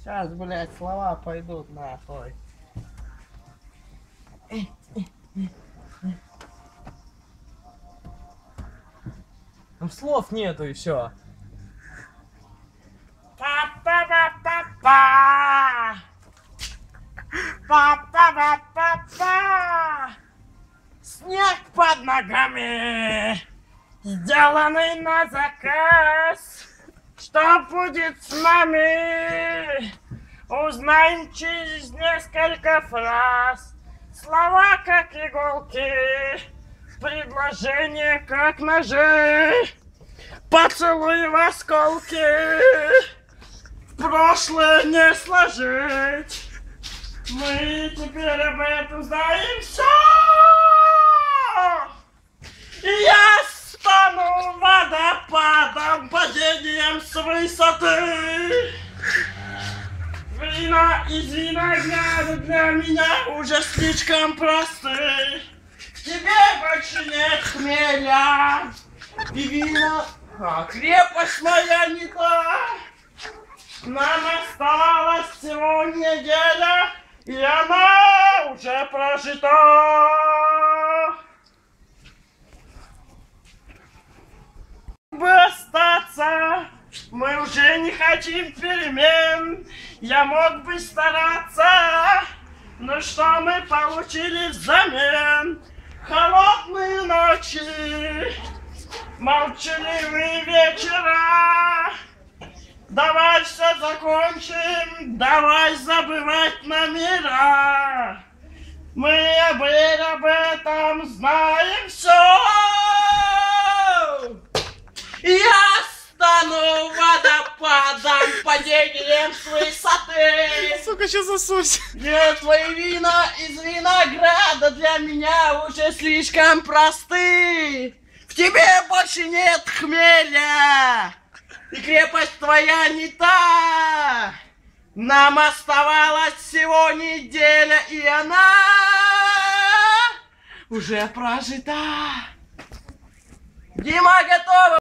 Сейчас, блядь, слова пойдут нахуй. Ну слов нету и все. Па-па-па-па-па! Па-па-па-па-па! Снег под ногами, сделанный на заказ. Что будет с нами? Узнаем через несколько фраз. Слова как иголки, предложения как ножи. Поцелуй в осколки, в прошлое не сложить. Мы теперь об этом знаем все. И я стану водопадом, падением с высоты. Вина из винограда для меня уже слишком просты. В тебе больше нет хмеля. И вина, крепость моя не та. Нам осталась всего неделя, и она уже прожита. Бы остаться, мы уже не хотим перемен. Я мог бы стараться, но что мы получили взамен? Холодные ночи, молчаливые вечера. Давай все закончим, давай забывать номера. Мы об этом знаем все. Я стану водопадом, падением с высоты. Сука, сейчас засусь. Нет, твои вина из винограда для меня уже слишком просты. В тебе больше нет хмеля. И крепость твоя не та. Нам оставалась всего неделя, и она уже прожита. Дима, готова?